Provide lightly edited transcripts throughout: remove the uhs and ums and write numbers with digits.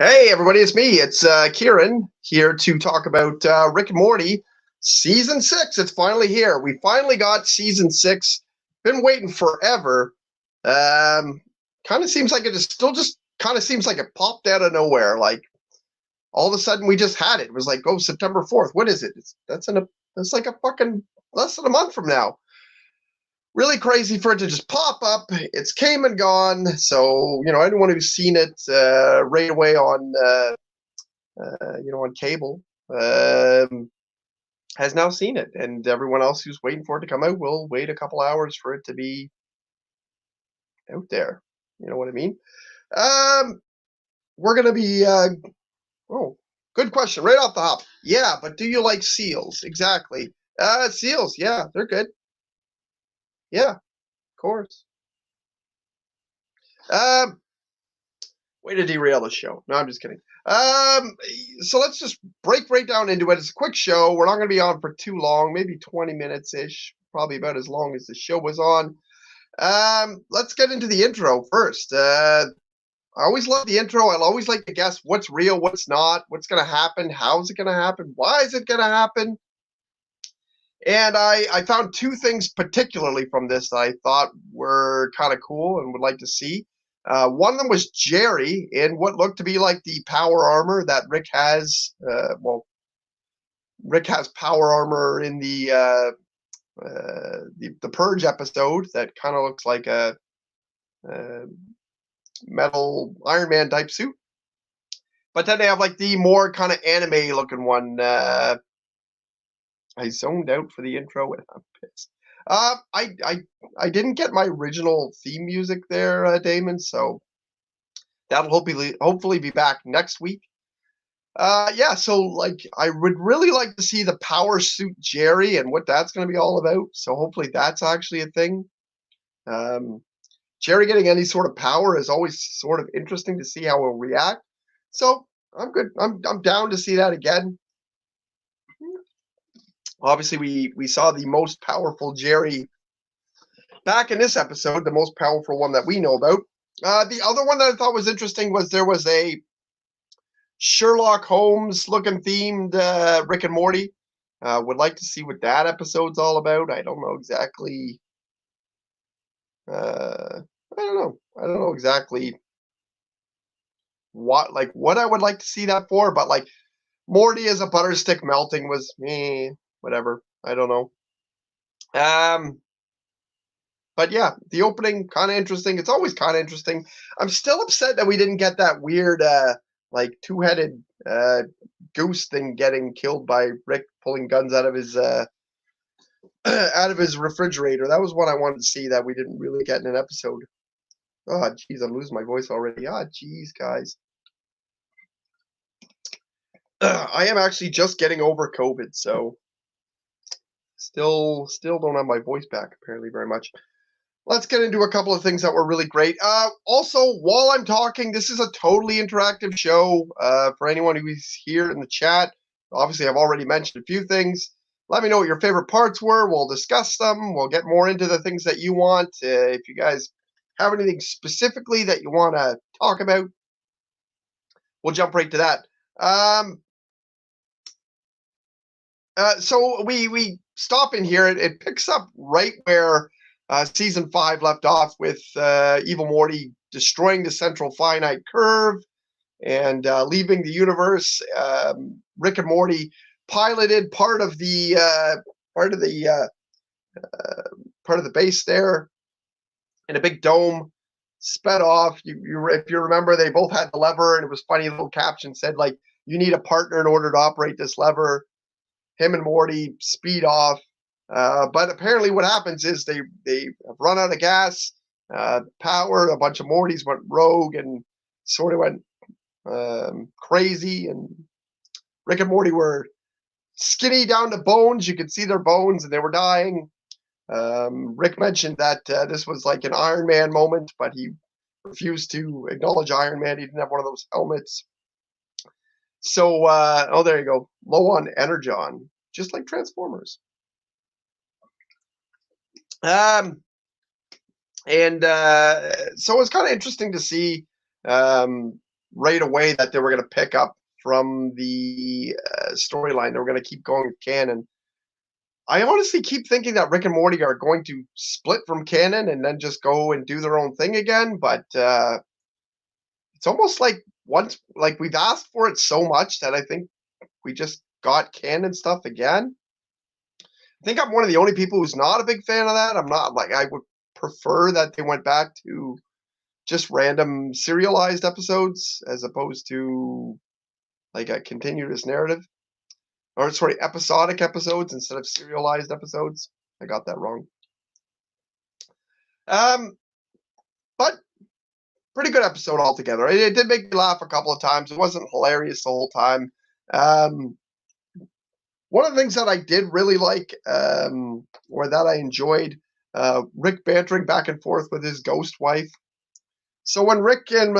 Hey, everybody, it's me. It's Kieran here to talk about Rick and Morty season 6. It's finally here. We finally got season 6. Been waiting forever. Kind of seems like it is still just kind of seems like it popped out of nowhere. Like all of a sudden we just had it. It was like, oh, September 4th. What is it? That's like a fucking less than a month from now. Really crazy for it to just pop up. It's came and gone. So, anyone who's seen it right away on cable, has now seen it, and everyone else who's waiting for it to come out will wait a couple hours for it to be out there. You know what I mean? We're gonna be. Oh, good question. Right off the hop. Yeah, but do you like seals? Exactly. Seals. Yeah, they're good. Yeah, of course. Um, Way to derail the show. No, I'm just kidding. So let's just break right down into it. It's a quick show. We're not going to be on for too long, maybe 20 minutes ish, probably about as long as the show was on. Let's get into the intro first. I always love the intro. I'll always like to guess what's real, what's not, what's going to happen, how's it going to happen, why is it going to happen. And I found two things particularly from this that I thought were kind of cool and would like to see. One of them was Jerry in what looked to be like the power armor that Rick has. Rick has power armor in the Purge episode that kind of looks like a metal Iron Man type suit. But then they have like the more kind of anime looking one. I zoned out for the intro and I'm pissed. I didn't get my original theme music there, Damon, so that'll hopefully be back next week. Yeah, so like I would really like to see the power suit Jerry and what that's going to be all about. So hopefully that's actually a thing. Jerry getting any sort of power is always sort of interesting to see how he'll react. So I'm good. I'm down to see that again. Obviously, we saw the most powerful Jerry back in this episode, the most powerful one that we know about. The other one that I thought was interesting was there was a Sherlock Holmes looking themed Rick and Morty. Would like to see what that episode's all about. I don't know exactly. I don't know. I don't know exactly what I would like to see that for, but like Morty as a butter stick melting was whatever. I don't know. But yeah, the opening kind of interesting. It's always kind of interesting. I'm still upset that we didn't get that weird like two-headed goose thing getting killed by Rick pulling guns out of his out of his refrigerator. That was what I wanted to see that we didn't really get in an episode. Oh, jeez, I'm losing my voice already. Ah, jeez, guys. I am actually just getting over COVID, so still don't have my voice back apparently very much. Let's get into a couple of things that were really great. Also, while I'm talking, this is a totally interactive show. For anyone who's here in the chat, obviously I've already mentioned a few things. Let me know what your favorite parts were. We'll discuss them. We'll get more into the things that you want. If you guys have anything specifically that you want to talk about, we'll jump right to that. So we stop in here. It picks up right where season 5 left off with Evil Morty destroying the central finite curve and leaving the universe. Rick and Morty piloted part of the base there in a big dome, sped off. If you remember, they both had the lever, and it was funny. Little caption said like, "You need a partner in order to operate this lever." Him and Morty speed off. But apparently what happens is they have run out of gas, power. A bunch of Mortys went rogue and sort of went crazy. And Rick and Morty were skinny down to bones. You could see their bones and they were dying. Rick mentioned that this was like an Iron Man moment, but he refused to acknowledge Iron Man. He didn't have one of those helmets. So, there you go. Low on energon, just like Transformers. So it's kind of interesting to see right away that they were going to pick up from the storyline. They were going to keep going with canon. I honestly keep thinking that Rick and Morty are going to split from canon and then just go and do their own thing again. But it's almost like we've asked for it so much that I think we just got canon stuff again. I think I'm one of the only people who's not a big fan of that. I'm not I would prefer that they went back to just random serialized episodes as opposed to like a continuous narrative. Or sorry, episodic episodes instead of serialized episodes. I got that wrong. But pretty good episode altogether. It did make me laugh a couple of times. It wasn't hilarious the whole time. One of the things that I did really like, or that I enjoyed, Rick bantering back and forth with his ghost wife. So when Rick and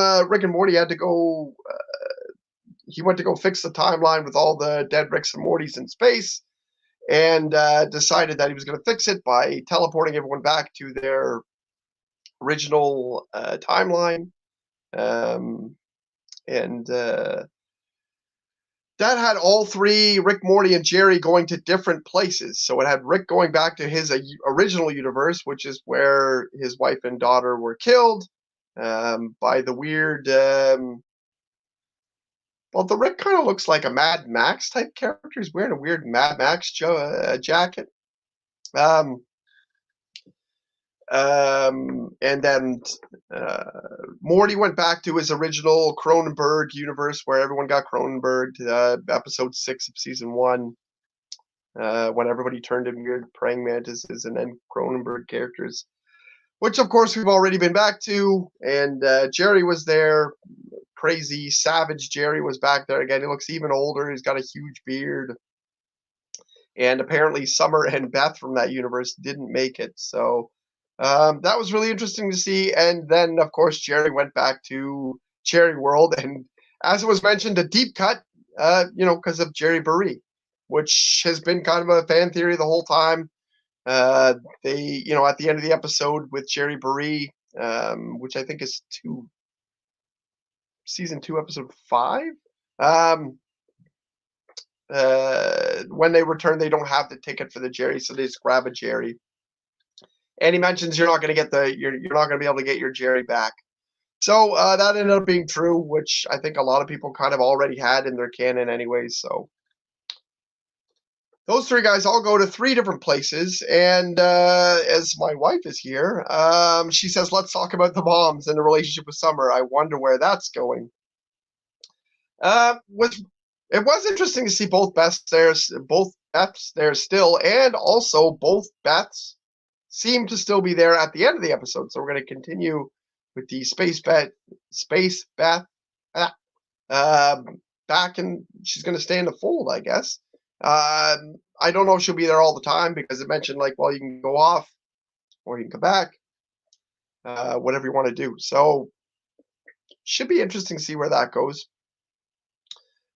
Morty had to go, he went to go fix the timeline with all the dead Ricks and Mortys in space, and decided that he was going to fix it by teleporting everyone back to their original timeline. That had all three, Rick, Morty, and Jerry, going to different places. So it had Rick going back to his original universe, which is where his wife and daughter were killed by the weird... well, the Rick kind of looks like a Mad Max type character. He's wearing a weird Mad Max jacket. And then Morty went back to his original Cronenberg universe where everyone got Cronenberg, episode 6 of season 1, when everybody turned in weird praying mantises and then Cronenberg characters, which of course we've already been back to. And Jerry was there. Crazy savage Jerry was back there again. He looks even older. He's got a huge beard. And apparently Summer and Beth from that universe didn't make it. So that was really interesting to see. And then, of course, Jerry went back to Cherry World. And as it was mentioned, a deep cut, because of Jerry Burry, which has been kind of a fan theory the whole time. They, at the end of the episode with Jerry Burry, which I think is season 2, episode 5, when they return, they don't have the ticket for the Jerry, so they just grab a Jerry. And he mentions you're not going to you're not going to be able to get your Jerry back. So that ended up being true, which I think a lot of people kind of already had in their canon anyways. So those three guys all go to 3 different places. And as my wife is here, she says, let's talk about the moms and the relationship with Summer. I wonder where that's going. It was interesting to see both Beths there still, and also both Beths seem to still be there at the end of the episode. So we're going to continue with the Space Beth back, and she's going to stay in the fold, I guess. I don't know if she'll be there all the time, because it mentioned you can go off or you can come back, whatever you want to do. So should be interesting to see where that goes.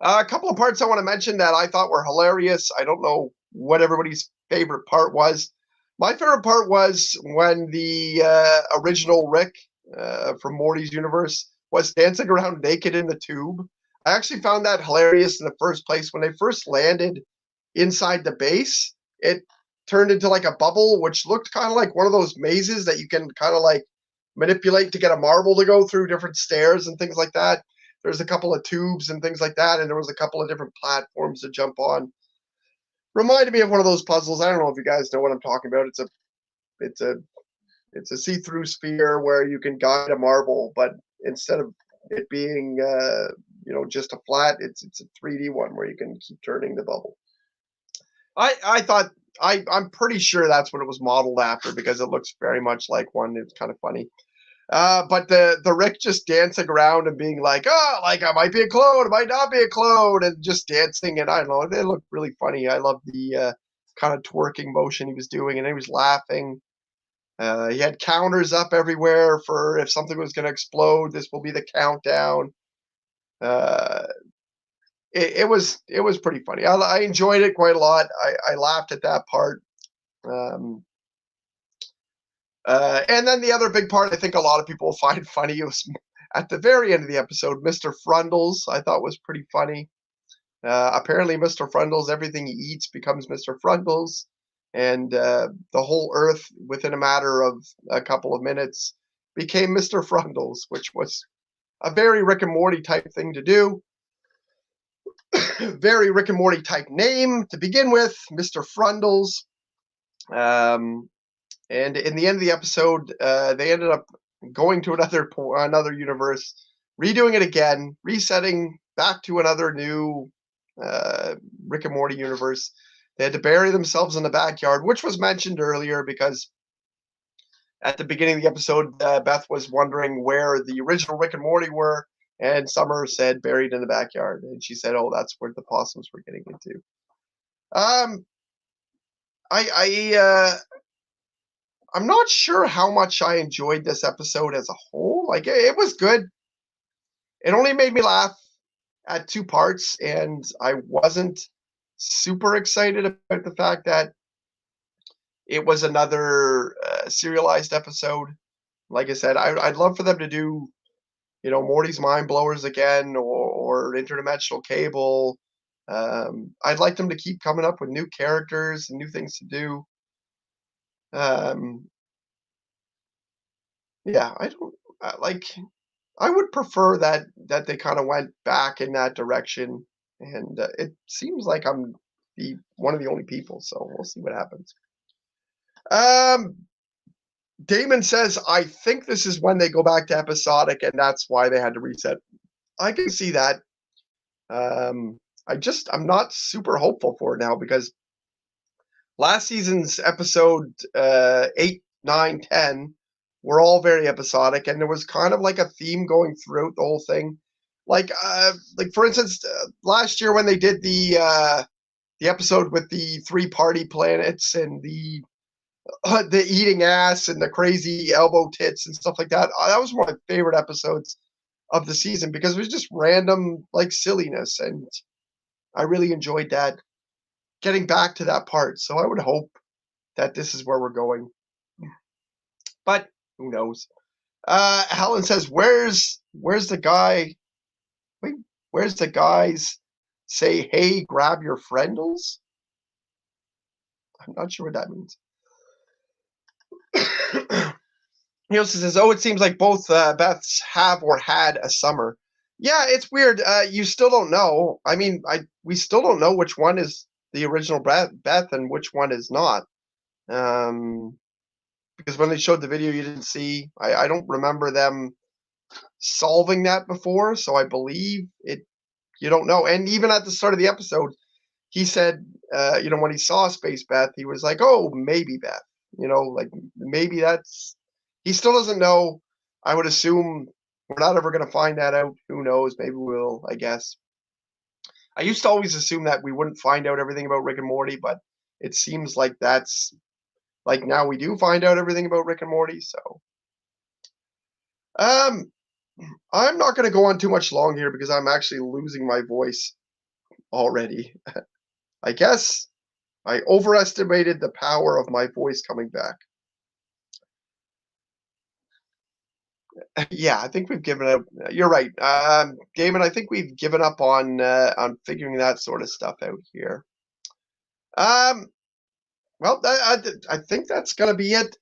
A couple of parts I want to mention that I thought were hilarious. I don't know what everybody's favorite part was. My favorite part was when the original Rick from Morty's universe was dancing around naked in the tube. I actually found that hilarious in the first place. When they first landed inside the base, it turned into like a bubble, which looked kind of like one of those mazes that you can kind of like manipulate to get a marble to go through different stairs and things like that. There's a couple of tubes and things like that, and there was a couple of different platforms to jump on. Reminded me of one of those puzzles. I don't know if you guys know what I'm talking about. It's a see-through sphere where you can guide a marble, but instead of it being just a flat, it's a 3D one where you can keep turning the bubble. I thought I'm pretty sure that's what it was modeled after, because it looks very much like one. It's kind of funny. But the Rick just dancing around and being like, I might be a clone, it might not be a clone, and just dancing, and I don't know, they look really funny. I love the kind of twerking motion he was doing, and he was laughing. He had counters up everywhere for if something was going to explode, this will be the countdown. It was pretty funny. I enjoyed it quite a lot. I laughed at that part. And then the other big part I think a lot of people find funny was at the very end of the episode, Mr. Frundles, I thought was pretty funny. Apparently, Mr. Frundles, everything he eats becomes Mr. Frundles, and the whole Earth, within a matter of a couple of minutes, became Mr. Frundles, which was a very Rick and Morty type thing to do. Very Rick and Morty type name to begin with, Mr. Frundles. And in the end of the episode, they ended up going to another universe, redoing it again, resetting back to another new Rick and Morty universe. They had to bury themselves in the backyard, which was mentioned earlier because at the beginning of the episode, Beth was wondering where the original Rick and Morty were, and Summer said buried in the backyard, and she said, "Oh, that's where the possums were getting into." I'm not sure how much I enjoyed this episode as a whole. Like, it was good. It only made me laugh at two parts, and I wasn't super excited about the fact that it was another serialized episode. Like I said, I'd love for them to do, Morty's Mind Blowers again, or Interdimensional Cable. I'd like them to keep coming up with new characters and new things to do. Yeah, I don't I would prefer that they kind of went back in that direction, and it seems like I'm one of the only people, so we'll see what happens. Damon says, I think this is when they go back to episodic, and that's why they had to reset. I can see that. I'm not super hopeful for it now because last season's episode 8, 9, 10 were all very episodic, and there was kind of like a theme going throughout the whole thing. Like for instance, last year when they did the episode with the 3 party planets and the eating ass and the crazy elbow tits and stuff like that, that was one of my favorite episodes of the season because it was just random like silliness, and I really enjoyed that. Getting back to that part, so I would hope that this is where we're going, but who knows? Helen says, "Where's the guy? Wait, where's the guys? Say, hey, grab your friendles." I'm not sure what that means. He also says, "Oh, it seems like both Beths have or had a summer." Yeah, it's weird. You still don't know. I mean, we still don't know which one is the original Beth and which one is not. Because when they showed the video, you didn't see. I don't remember them solving that before, so I believe it. You don't know. And even at the start of the episode, he said, when he saw Space Beth, he was like, "Oh, maybe Beth." Like maybe that's. He still doesn't know. I would assume we're not ever going to find that out. Who knows? Maybe we'll. I guess. I used to always assume that we wouldn't find out everything about Rick and Morty, but it seems like that's. Like now we do find out everything about Rick and Morty, so I'm not going to go on too much long here because I'm actually losing my voice already. I guess I overestimated the power of my voice coming back. Yeah, I think we've given up. You're right, Damon. I think we've given up on figuring that sort of stuff out here. Well, I think that's going to be it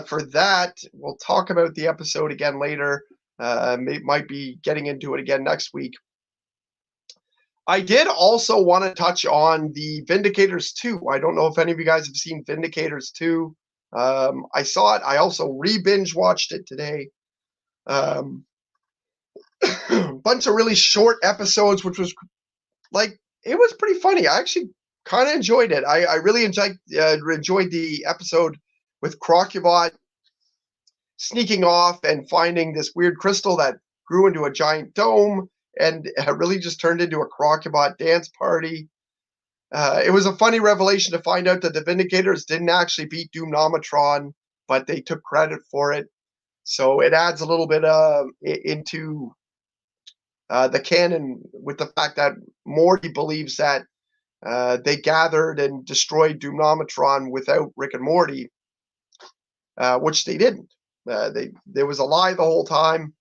for that. We'll talk about the episode again later. Might be getting into it again next week. I did also want to touch on the Vindicators 2. I don't know if any of you guys have seen Vindicators 2. I saw it. I also re-binge watched it today. Bunch of really short episodes, which was it was pretty funny. I actually kind of enjoyed it. I really enjoyed the episode with Crocubot sneaking off and finding this weird crystal that grew into a giant dome and really just turned into a Crocubot dance party. It was a funny revelation to find out that the Vindicators didn't actually beat Doomnometron, but they took credit for it. So it adds a little bit into the canon with the fact that Morty believes that they gathered and destroyed Doomnometron without Rick and Morty, which they didn't. There was a lie the whole time.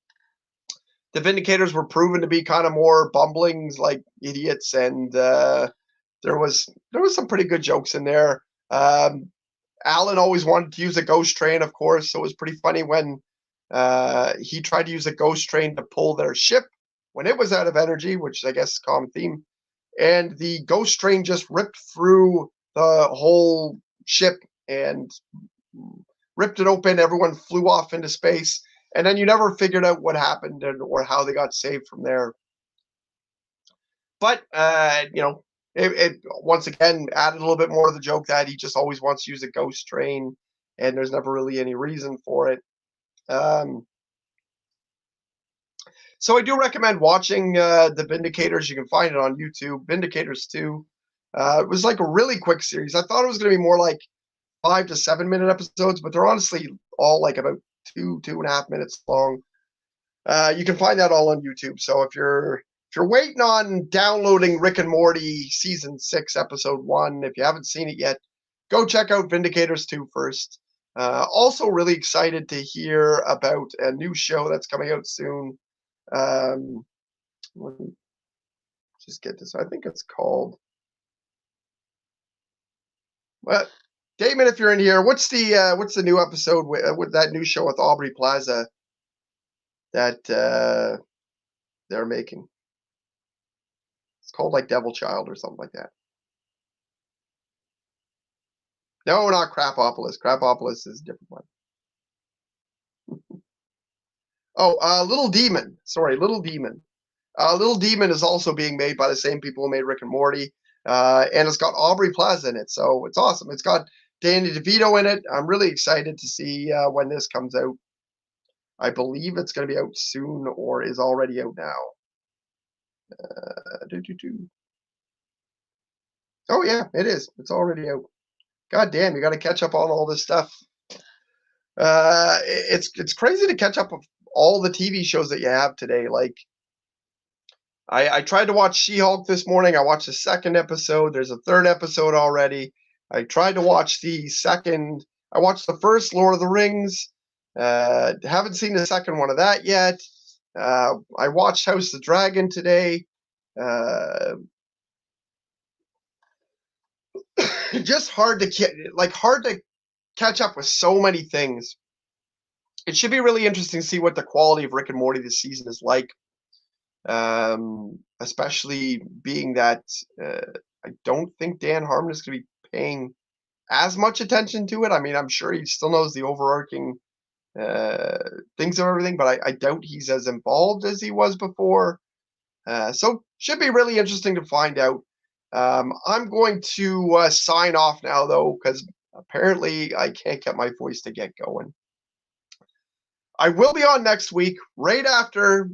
the Vindicators were proven to be kind of more bumblings, like idiots, and there was some pretty good jokes in there. Alan always wanted to use a ghost train, of course, so it was pretty funny when he tried to use a ghost train to pull their ship when it was out of energy, which I guess is a common theme. And the ghost train just ripped through the whole ship and ripped it open. Everyone flew off into space, and then you never figured out what happened or how they got saved from there. But it once again added a little bit more to the joke that he just always wants to use a ghost train, and there's never really any reason for it. So I do recommend watching the Vindicators. You can find it on YouTube, Vindicators 2. It was like a really quick series. I thought it was going to be more like 5 to 7 minute episodes, but they're honestly all like about 2.5 minutes long. You can find that all on YouTube. So if you're waiting on downloading Rick and Morty season 6 episode 1, if you haven't seen it yet, go check out Vindicators 2 first. Also really excited to hear about a new show that's coming out soon. Let me just get this. I think it's called. Well, Damon, if you're in here, what's the new episode with that new show with Aubrey Plaza that they're making? It's called like Devil Child or something like that. No, not Crapopolis. Crapopolis is a different one. Oh, Little Demon. Sorry, Little Demon. Little Demon is also being made by the same people who made Rick and Morty, and it's got Aubrey Plaza in it, so it's awesome. It's got Danny DeVito in it. I'm really excited to see when this comes out. I believe it's going to be out soon or is already out now. Oh yeah, it is. It's already out. God damn, you got to catch up on all this stuff. It's crazy to catch up with all the TV shows that you have today. Like, I tried to watch She-Hulk this morning. I watched the second episode. There's a third episode already. I tried to watch the second. I watched the first Lord of the Rings. Haven't seen the second one of that yet. I watched House of the Dragon today. Just hard to catch up with so many things. It should be really interesting to see what the quality of Rick and Morty this season is like. Especially being that I don't think Dan Harmon is going to be paying as much attention to it. I mean, I'm sure he still knows the overarching things of everything, but I doubt he's as involved as he was before. So should be really interesting to find out. I'm going to sign off now, though, because apparently I can't get my voice to get going. I will be on next week, right after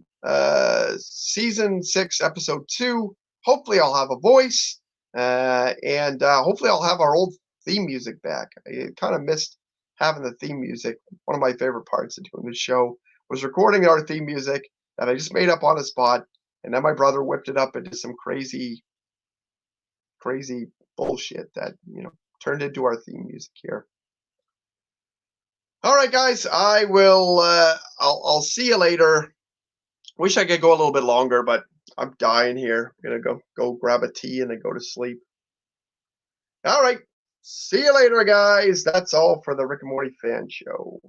season 6, episode 2. Hopefully I'll have a voice, and hopefully I'll have our old theme music back. I kind of missed having the theme music. One of my favorite parts of doing this show was recording our theme music that I just made up on the spot, and then my brother whipped it up into some crazy bullshit that turned into our theme music here. All right, guys, I will. I'll see you later. Wish I could go a little bit longer, but I'm dying here. I'm gonna go grab a tea and then go to sleep. All right, see you later, guys. That's all for the Rick and Morty Fan Show.